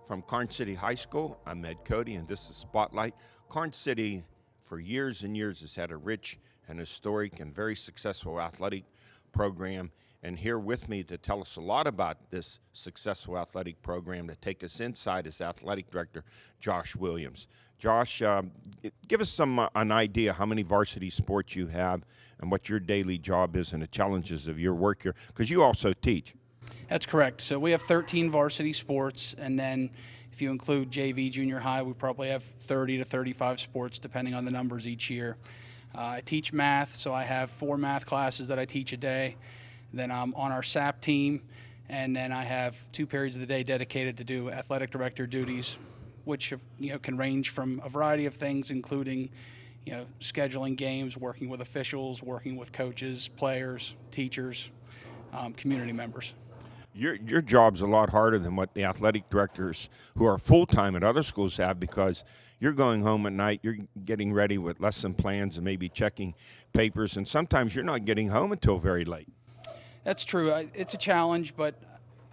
From Karns City High School, I'm Ed Codi, and this is Spotlight. Karns City, for years and years, has had a rich and historic and very successful athletic program. And here with me to tell us a lot about this successful athletic program, to take us inside, is Athletic Director Josh Williams. Josh, give us an idea how many varsity sports you have and what your daily job is and the challenges of your work here, because you also teach. That's correct. So we have 13 varsity sports, and then if you include JV, junior high, we probably have 30 to 35 sports depending on the numbers each year. I teach math, so I have 4 math classes that I teach a day. Then I'm on our SAP team, and then I have 2 periods of the day dedicated to do athletic director duties, which can range from a variety of things, including scheduling games, working with officials, working with coaches, players, teachers, community members. Your job's a lot harder than what the athletic directors who are full-time at other schools have, because you're going home at night, you're getting ready with lesson plans and maybe checking papers, and sometimes you're not getting home until very late. That's true. It's a challenge, but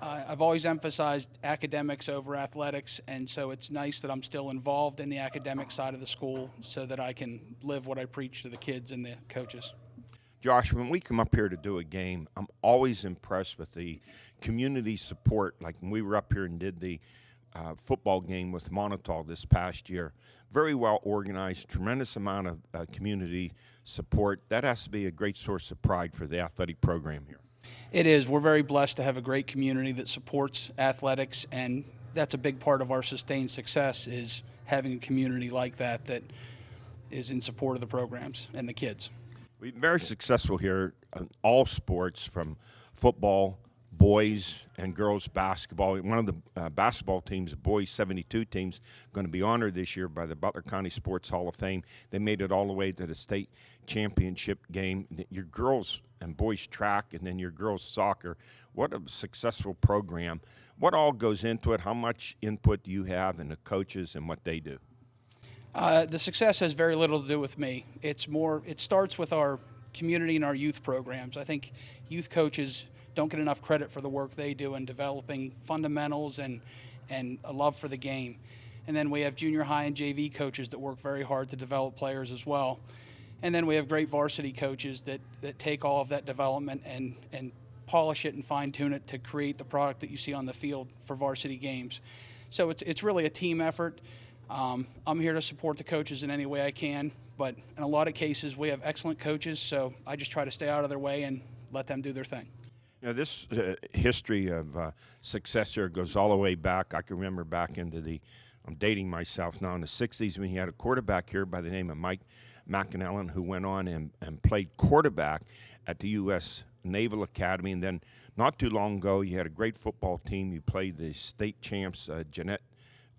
I've always emphasized academics over athletics, and so it's nice that I'm still involved in the academic side of the school so that I can live what I preach to the kids and the coaches. Josh, when we come up here to do a game, I'm always impressed with the community support. Like when we were up here and did the football game with Monotol this past year, very well organized, tremendous amount of community support. That has to be a great source of pride for the athletic program here. It is. We're very blessed to have a great community that supports athletics, and that's a big part of our sustained success, is having a community like that that is in support of the programs and the kids. We've been very successful here in all sports, from football, boys and girls basketball. One of the basketball teams, the boys 72 teams, going to be honored this year by the Butler County Sports Hall of Fame. They made it all the way to the state championship game. Your girls and boys track, and then your girls soccer. What a successful program. What all goes into it? How much input do you have in the coaches and what they do? The success has very little to do with me. It starts with our community and our youth programs. I think youth coaches don't get enough credit for the work they do in developing fundamentals and a love for the game. And then we have junior high and JV coaches that work very hard to develop players as well. And then we have great varsity coaches that take all of that development and polish it and fine-tune it to create the product that you see on the field for varsity games. So it's really a team effort. I'm here to support the coaches in any way I can, but in a lot of cases we have excellent coaches, so I just try to stay out of their way and let them do their thing. This history of success here goes all the way back. I can remember back into I'm dating myself now, in the 60s, when you had a quarterback here by the name of Mike McKenna, who went on and played quarterback at the U.S. Naval Academy. And then not too long ago, you had a great football team. You played the state champs, Jeanette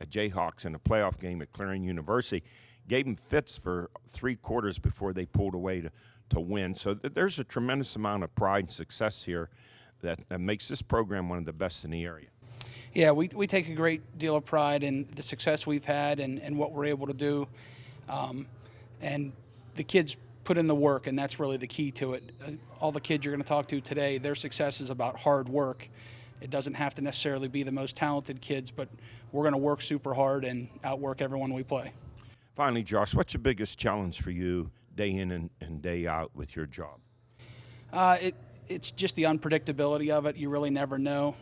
Jayhawks, in a playoff game at Clarion University. Gave them fits for 3 quarters before they pulled away to win. So there's a tremendous amount of pride and success here that makes this program one of the best in the area. Yeah, we take a great deal of pride in the success we've had and what we're able to do. And the kids put in the work, and that's really the key to it. All the kids you're going to talk to today, their success is about hard work. It doesn't have to necessarily be the most talented kids, but we're going to work super hard and outwork everyone we play. Finally, Josh, what's the biggest challenge for you day in and day out with your job? It's just the unpredictability of it. You really never know.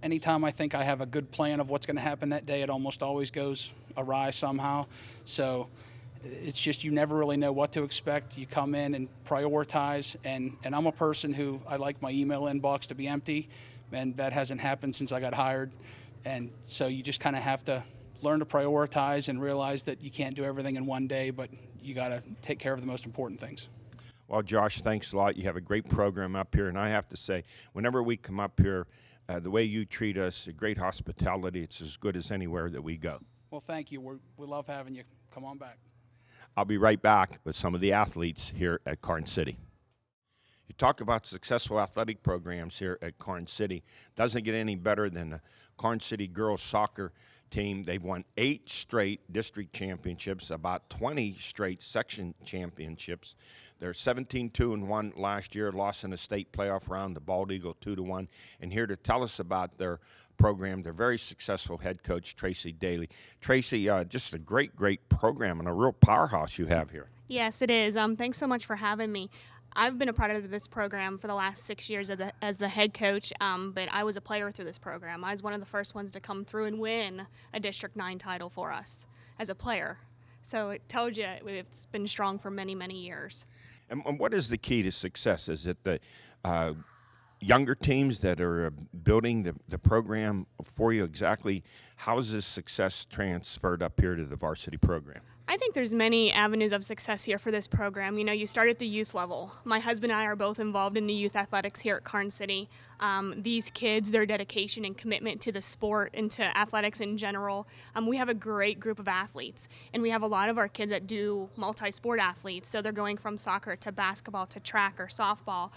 Anytime I think I have a good plan of what's going to happen that day, it almost always goes awry somehow. So it's just, you never really know what to expect. You come in and prioritize, and I'm a person who, I like my email inbox to be empty, and that hasn't happened since I got hired. And so you just kind of have to learn to prioritize and realize that you can't do everything in one day, but you got to take care of the most important things. Well, Josh, thanks a lot. You have a great program up here, and I have to say, whenever we come up here, the way you treat us, great hospitality, it's as good as anywhere that we go. Well, thank you. We love having you. Come on back. I'll be right back with some of the athletes here at Karns City. You talk about successful athletic programs here at Karns City. Doesn't get any better than the Karns City girls soccer team. They've won 8 straight district championships, about 20 straight section championships. They're 17-2-1 last year, lost in the state playoff round, the Bald Eagle 2-1. And here to tell us about their program, their very successful head coach, Tracy Daly. Tracy, just a great, great program and a real powerhouse you have here. Yes, it is. Thanks so much for having me. I've been a part of this program for the last 6 years as the head coach, but I was a player through this program. I was one of the first ones to come through and win a District 9 title for us as a player. So it tells you it's been strong for many, many years. And what is the key to success? Is it the younger teams that are building the program for you? Exactly how is this success transferred up here to the varsity program? I think there's many avenues of success here for this program. You know, you start at the youth level. My husband and I are both involved in the youth athletics here at Karns City. These kids, their dedication and commitment to the sport and to athletics in general, we have a great group of athletes. And we have a lot of our kids that do multi-sport athletes. So they're going from soccer to basketball to track or softball.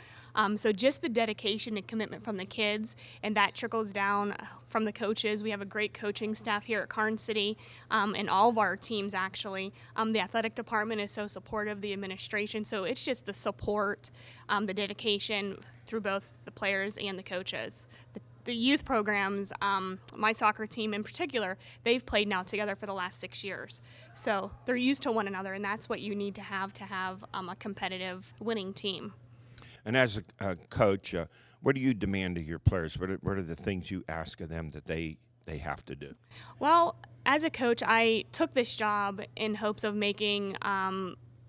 So just the dedication and commitment from the kids, and that trickles down from the coaches. We have a great coaching staff here at Karns City, and all of our teams actually. The athletic department is so supportive, the administration, so it's just the support, the dedication through both the players and the coaches. The youth programs, my soccer team in particular, they've played now together for the last 6 years. So they're used to one another, and that's what you need to have a competitive winning team. And as a coach, what do you demand of your players? What are the things you ask of them that they have to do? Well, as a coach, I took this job in hopes of making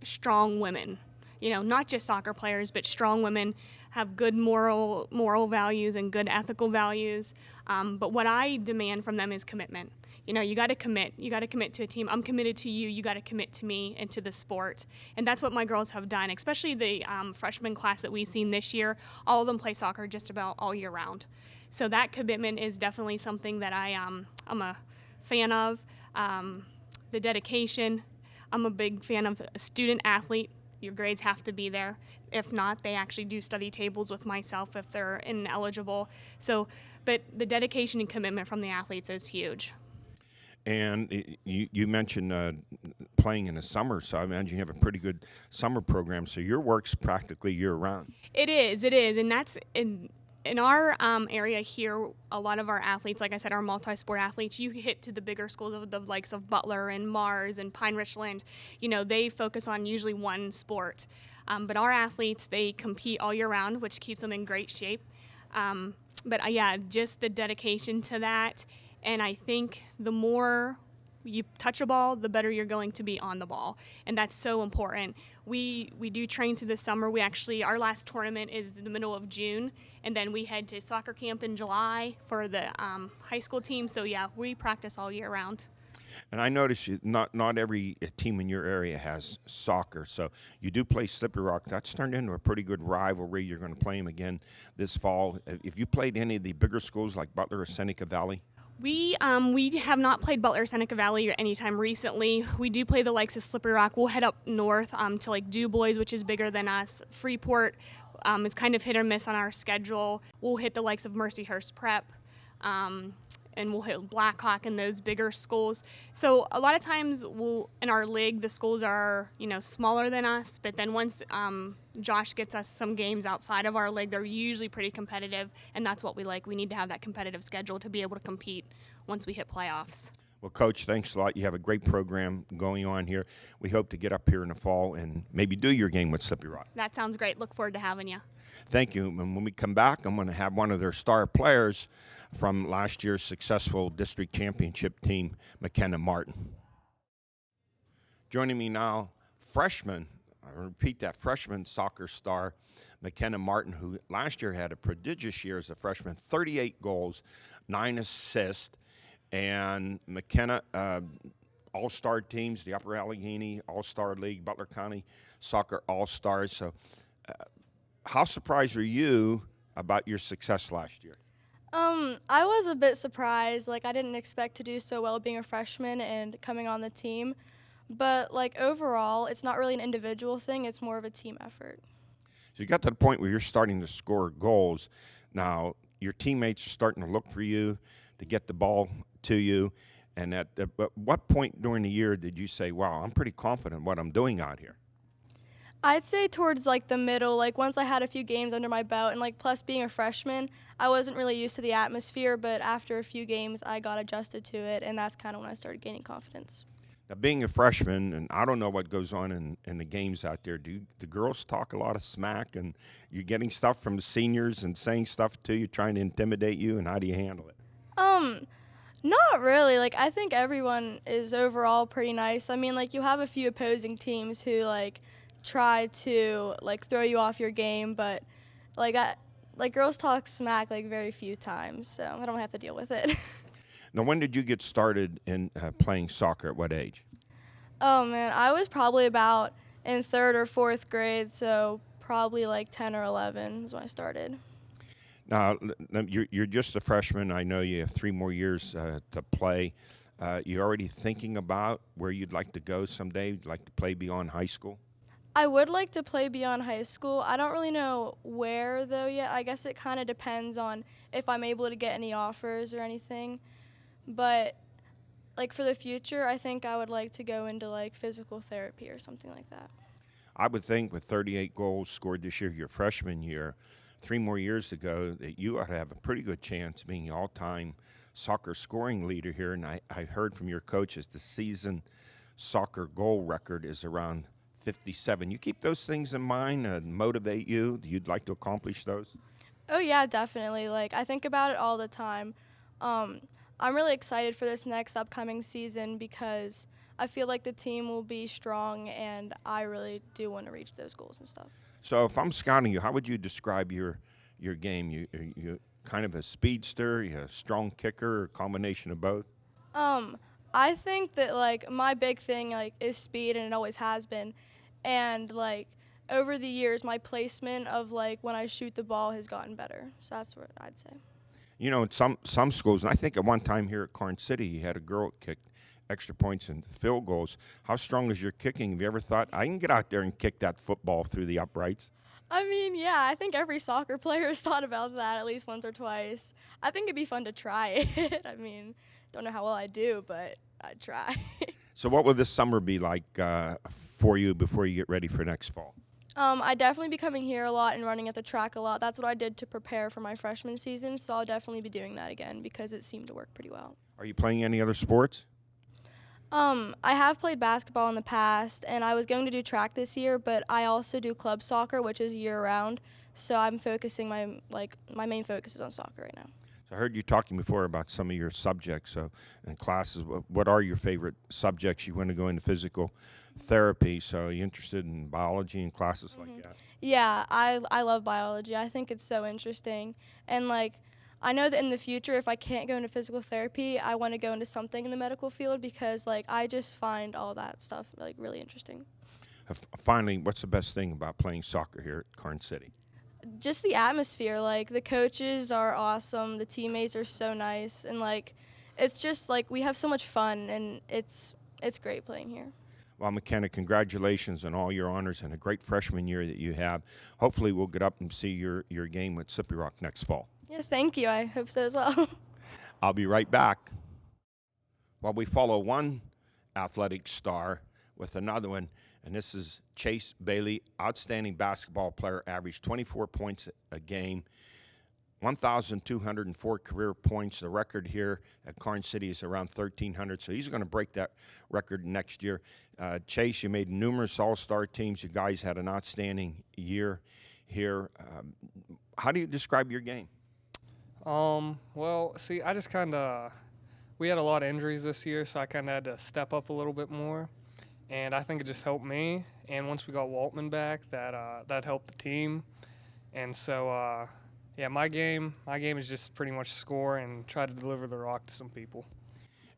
strong women. You know, not just soccer players, but strong women have good moral values and good ethical values. But what I demand from them is commitment. You know, you got to commit. You got to commit to a team. I'm committed to you. You got to commit to me and to the sport. And that's what my girls have done, especially the freshman class that we've seen this year. All of them play soccer just about all year round. So that commitment is definitely something that I'm a fan of. The dedication. I'm a big fan of a student athlete. Your grades have to be there. If not, they actually do study tables with myself if they're ineligible. So, but the dedication and commitment from the athletes is huge. And you mentioned playing in the summer, so I imagine you have a pretty good summer program. So your work's practically year-round. It is, and that's in our area here. A lot of our athletes, like I said, are multi-sport athletes. You hit to the bigger schools of the likes of Butler and Mars and Pine Richland. You know, they focus on usually one sport. But our athletes, they compete all year round, which keeps them in great shape. But yeah, just the dedication to that. And I think the more you touch a ball, the better you're going to be on the ball. And that's so important. We do train through the summer. Our last tournament is in the middle of June. And then we head to soccer camp in July for the high school team. So yeah, we practice all year round. And I notice not every team in your area has soccer. So you do play Slippery Rock. That's turned into a pretty good rivalry. You're going to play them again this fall. If you played any of the bigger schools like Butler or Seneca Valley? We have not played Butler or Seneca Valley anytime recently. We do play the likes of Slippery Rock. We'll head up north to like Du Bois, which is bigger than us. Freeport is kind of hit or miss on our schedule. We'll hit the likes of Mercyhurst Prep, and we'll hit Blackhawk and those bigger schools. So a lot of times in our league, the schools are, you know, smaller than us, but then once Josh gets us some games outside of our league, they're usually pretty competitive, and that's what we like. We need to have that competitive schedule to be able to compete once we hit playoffs. Well, Coach, thanks a lot. You have a great program going on here. We hope to get up here in the fall and maybe do your game with Slippery Rock. That sounds great. Look forward to having you. Thank you. And when we come back, I'm going to have one of their star players from last year's successful district championship team, McKenna Martin. Joining me now, freshman soccer star, McKenna Martin, who last year had a prodigious year as a freshman, 38 goals, 9 assists, and McKenna, all-star teams, the Upper Allegheny All-Star League, Butler County Soccer All-Stars. So how surprised were you about your success last year? I was a bit surprised. Like, I didn't expect to do so well being a freshman and coming on the team. But, like, overall, it's not really an individual thing. It's more of a team effort. So you got to the point where you're starting to score goals. Now, your teammates are starting to look for you to get the ball to you. And at what point during the year did you say, wow, I'm pretty confident what I'm doing out here? I'd say towards like the middle, like once I had a few games under my belt, and like plus being a freshman, I wasn't really used to the atmosphere, but after a few games I got adjusted to it, and that's kind of when I started gaining confidence. Now, being a freshman, and I don't know what goes on in the games out there, do the girls talk a lot of smack, and you're getting stuff from the seniors and saying stuff to you, trying to intimidate you, and how do you handle it? Not really. Like I think everyone is overall pretty nice. I mean, like you have a few opposing teams who like try to like throw you off your game, but like girls talk smack like very few times, so I don't have to deal with it. Now, when did you get started in playing soccer? At what age? Oh man, I was probably about in 3rd or 4th grade, so probably like 10 or 11 is when I started. Now, you're just a freshman. I know you have 3 more years to play. You already thinking about where you'd like to go someday? You'd like to play beyond high school? I would like to play beyond high school. I don't really know where though yet. I guess it kind of depends on if I'm able to get any offers or anything. But like for the future, I think I would like to go into like physical therapy or something like that. I would think with 38 goals scored this year, your freshman year, 3 more years to go, that you ought to have a pretty good chance of being the all-time soccer scoring leader here. And I heard from your coaches the season soccer goal record is around 57. You keep those things in mind and motivate you? You'd like to accomplish those? Oh yeah, definitely. Like I think about it all the time. I'm really excited for this next upcoming season because I feel like the team will be strong, and I really do want to reach those goals and stuff. So if I'm scouting you, how would you describe your game? You kind of a speedster, you a strong kicker, or a combination of both? I think that like my big thing like is speed, and it always has been. And like over the years, my placement of like when I shoot the ball has gotten better. So that's what I'd say. You know, in some schools, and I think at one time here at Karns City, you had a girl that kicked extra points and field goals. How strong is your kicking? Have you ever thought, I can get out there and kick that football through the uprights? I mean, yeah, I think every soccer player has thought about that at least once or twice. I think it'd be fun to try it. I mean, don't know how well I do, but I'd try. So what will this summer be like for you before you get ready for next fall? I'd definitely be coming here a lot and running at the track a lot. That's what I did to prepare for my freshman season, so I'll definitely be doing that again because it seemed to work pretty well. Are you playing any other sports? I have played basketball in the past, and I was going to do track this year, but I also do club soccer, which is year-round, so I'm focusing my main focus is on soccer right now. So I heard you talking before about some of your subjects and classes. What are your favorite subjects? You want to go into physical therapy, so are you interested in biology and classes like that? Yeah, I love biology. I think it's so interesting, and like I know that in the future, if I can't go into physical therapy, I want to go into something in the medical field because like I just find all that stuff like really interesting. Finally, what's the best thing about playing soccer here at Karns City? Just the atmosphere. Like the coaches are awesome, the teammates are so nice, and like it's just like we have so much fun, and it's great playing here. Well, McKenna, congratulations on all your honors and a great freshman year that you have. Hopefully we'll get up and see your game with Slippery Rock next fall. Yeah, thank you. I hope so as well. I'll be right back. Well, we follow one athletic star with another one, and this is Chase Bailey, outstanding basketball player, averaged 24 points a game, 1,204 career points. The record here at Karns City is around 1,300, so he's going to break that record next year. Chase, you made numerous all-star teams. You guys had an outstanding year here. How do you describe your game? Well, see, I just we had a lot of injuries this year, so I kind of had to step up a little bit more, and I think it just helped me. And once we got Waltman back, that helped the team. And so, yeah, my game is just pretty much score and try to deliver the rock to some people.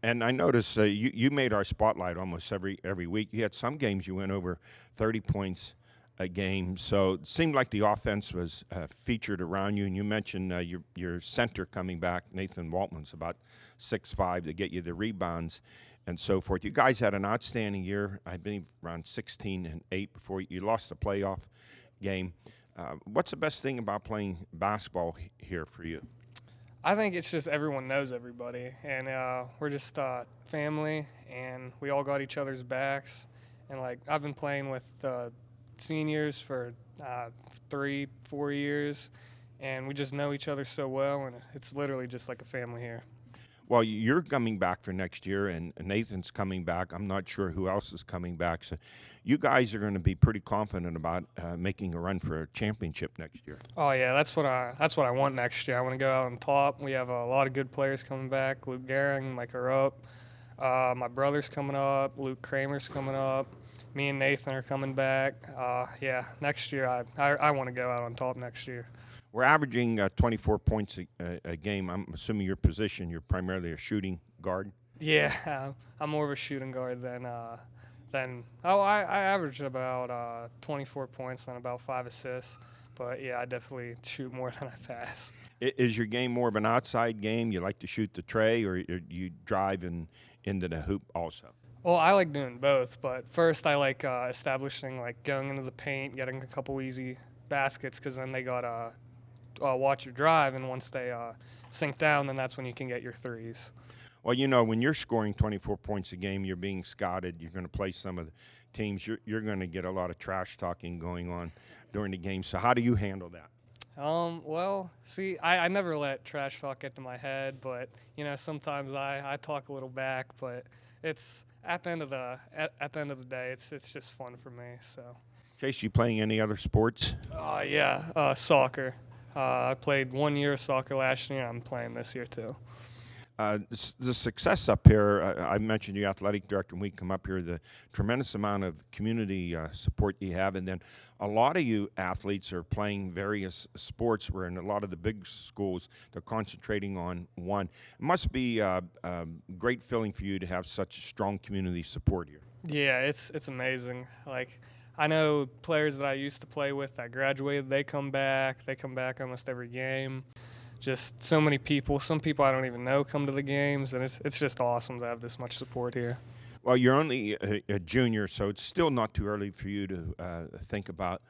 And I noticed you made our spotlight almost every week. You had some games you went over 30 points a game, so it seemed like the offense was featured around you. And you mentioned your center coming back, Nathan Waltman's about 6'5", to get you the rebounds and so forth. You guys had an outstanding year, I believe around 16-8 before you lost the playoff game. What's the best thing about playing basketball here for you? I think it's just everyone knows everybody, and we're just family, and we all got each other's backs. And like I've been playing with seniors for 3-4 years, and we just know each other so well, and it's literally just like a family here. Well, you're coming back for next year, and Nathan's coming back. I'm not sure who else is coming back. So you guys are going to be pretty confident about making a run for a championship next year. Oh yeah, that's what I want next year. I want to go out on top. We have a lot of good players coming back. Luke Gehring, Micah Rupp, my brother's coming up. Luke Kramer's coming up. Me and Nathan are coming back. Yeah, next year I want to go out on top next year. We're averaging 24 points a game. I'm assuming your position, you're primarily a shooting guard. Yeah, I'm more of a shooting guard than I average about 24 points and about 5 assists. But yeah, I definitely shoot more than I pass. Is your game more of an outside game? You like to shoot the tray, or you drive into the hoop also? Well, I like doing both, but first I like establishing, like going into the paint, getting a couple easy baskets, because then they got watch your drive, and once they sink down, then that's when you can get your threes. Well, you know, when you're scoring 24 points a game, you're being scouted. You're going to play some of the teams. You're going to get a lot of trash talking going on during the game. So how do you handle that? Well, see, I never let trash talk get to my head, but you know, sometimes I talk a little back, but it's at the end of the day, it's just fun for me. So. Chase, you playing any other sports? Yeah, soccer. I played 1 year of soccer last year. I'm playing this year too. The success up here, I mentioned the athletic director when we come up here, the tremendous amount of community support you have, and then a lot of you athletes are playing various sports where in a lot of the big schools they're concentrating on one. It must be a great feeling for you to have such strong community support here. Yeah, it's amazing. Like, I know players that I used to play with that graduated, they come back almost every game. Just so many people. Some people I don't even know come to the games, and it's just awesome to have this much support here. Well, you're only a junior, so it's still not too early for you to think about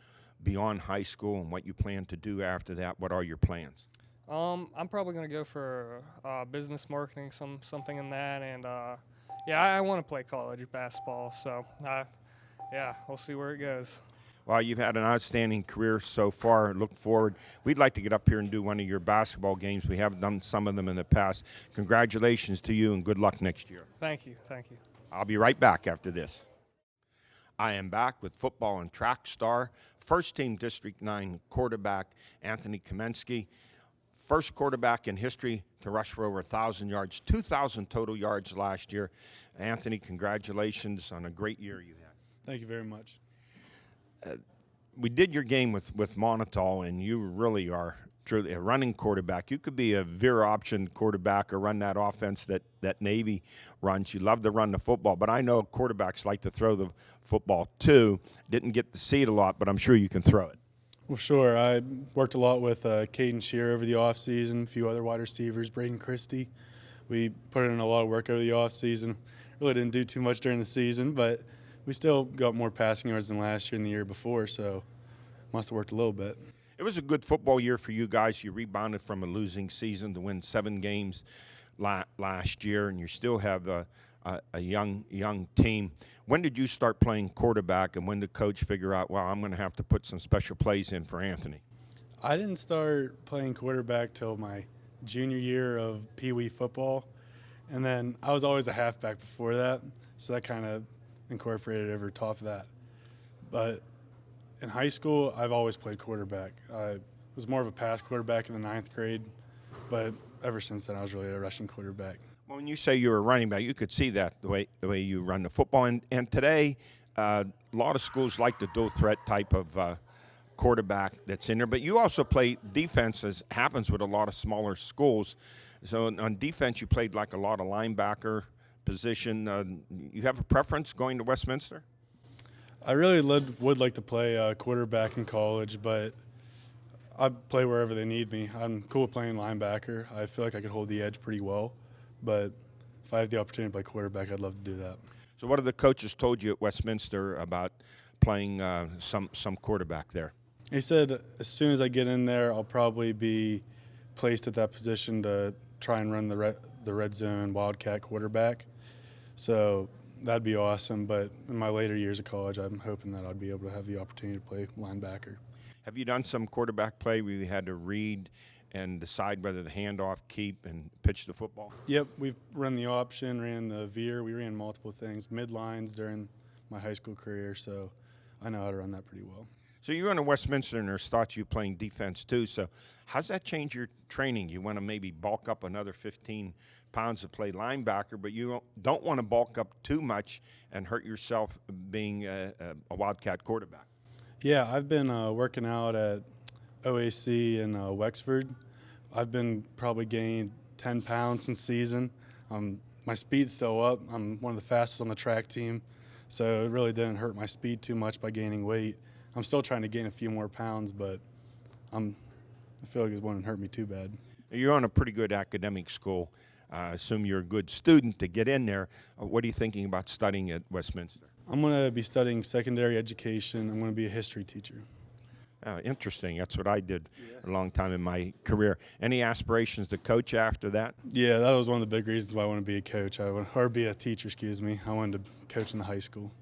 beyond high school and what you plan to do after that. What are your plans? I'm probably going to go for business marketing, something in that, and yeah, I want to play college basketball, so yeah, we'll see where it goes. Well, you've had an outstanding career so far. Look forward. We'd like to get up here and do one of your basketball games. We have done some of them in the past. Congratulations to you, and good luck next year. Thank you. I'll be right back after this. I am back with football and track star, first-team District 9 quarterback Anthony Kaminsky. First quarterback in history to rush for over 1,000 yards, 2,000 total yards last year. Anthony, congratulations on a great year you had. Thank you very much. We did your game with Monotol, and you really are truly a running quarterback. You could be a veer option quarterback or run that offense that Navy runs. You love to run the football, but I know quarterbacks like to throw the football too. Didn't get to see it a lot, but I'm sure you can throw it. Well, sure. I worked a lot with Caden Shear over the offseason, a few other wide receivers, Braden Christie. We put in a lot of work over the offseason. Really didn't do too much during the season, but we still got more passing yards than last year and the year before, so must have worked a little bit. It was a good football year for you guys. You rebounded from a losing season to win 7 games last year, and you still have a young team. When did you start playing quarterback, and when did coach figure out, well, I'm going to have to put some special plays in for Anthony? I didn't start playing quarterback till my junior year of Pee Wee football, and then I was always a halfback before that, so that kind of incorporated over top of that. But in high school, I've always played quarterback. I was more of a pass quarterback in the 9th grade, but ever since then, I was really a rushing quarterback. Well, when you say you're a running back, you could see that the way you run the football. And today, a lot of schools like the dual threat type of quarterback that's in there. But you also play defense, as happens with a lot of smaller schools. So on defense, you played like a lot of linebacker position. You have a preference going to Westminster? I really would like to play quarterback in college, but I play wherever they need me. I'm cool with playing linebacker. I feel like I could hold the edge pretty well, but if I have the opportunity to play quarterback, I'd love to do that. So what have the coaches told you at Westminster about playing some quarterback there? He said as soon as I get in there, I'll probably be placed at that position to try and run the red zone wildcat quarterback. So that'd be awesome. But in my later years of college, I'm hoping that I'd be able to have the opportunity to play linebacker. Have you done some quarterback play where you had to read and decide whether the handoff, keep, and pitch the football? Yep, we've run the option, ran the veer. We ran multiple things, mid-lines during my high school career, so I know how to run that pretty well. So you're going to Westminster, and there's thoughts you playing defense too. So how's that change your training? You want to maybe bulk up another 15 pounds to play linebacker, but you don't want to bulk up too much and hurt yourself being a Wildcat quarterback. Yeah, I've been working out at OAC in Wexford. I've been probably gained 10 pounds since season. My speed's still up. I'm one of the fastest on the track team, so it really didn't hurt my speed too much by gaining weight. I'm still trying to gain a few more pounds, but I feel like it wouldn't hurt me too bad. You're on a pretty good academic school. I assume you're a good student to get in there. What are you thinking about studying at Westminster? I'm going to be studying secondary education. I'm going to be a history teacher. Interesting. That's what I did a long time in my career. Any aspirations to coach after that? Yeah, that was one of the big reasons why I want to be a coach, or be a teacher, excuse me. I wanted to coach in the high school.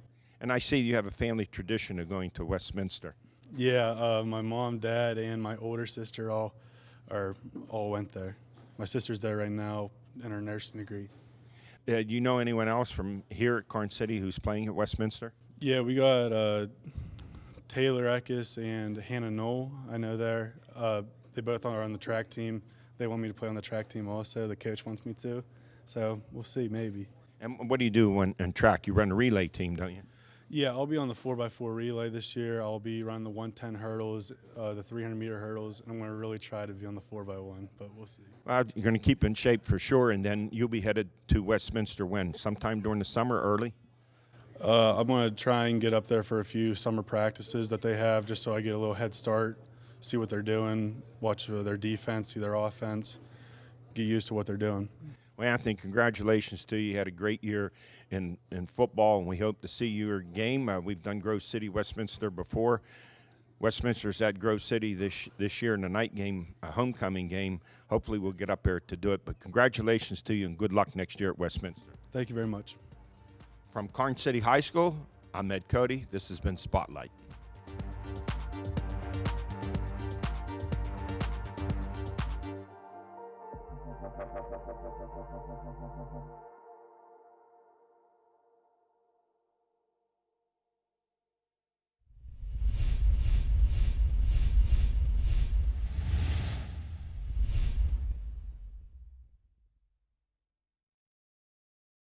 And I see you have a family tradition of going to Westminster. Yeah, my mom, dad, and my older sister all went there. My sister's there right now in her nursing degree. Do you know anyone else from here at Karns City who's playing at Westminster? Yeah, we got Taylor Eckes and Hannah Knoll. I know there. They both are on the track team. They want me to play on the track team also. The coach wants me to. So we'll see, maybe. And what do you do in track? You run a relay team, don't you? Yeah, I'll be on the 4x4 relay this year. I'll be running the 110 hurdles, the 300-meter hurdles, and I'm going to really try to be on the 4x1, but we'll see. Well, you're going to keep in shape for sure, and then you'll be headed to Westminster when? Sometime during the summer, early? I'm going to try and get up there for a few summer practices that they have just so I get a little head start, see what they're doing, watch their defense, see their offense, get used to what they're doing. Well, Anthony, congratulations to you. You had a great year in football, and we hope to see your game. We've done Grove City, Westminster before. Westminster's at Grove City this year in the night game, a homecoming game. Hopefully we'll get up there to do it. But congratulations to you, and good luck next year at Westminster. Thank you very much. From Karns City High School, I'm Ed Codi. This has been Spotlight.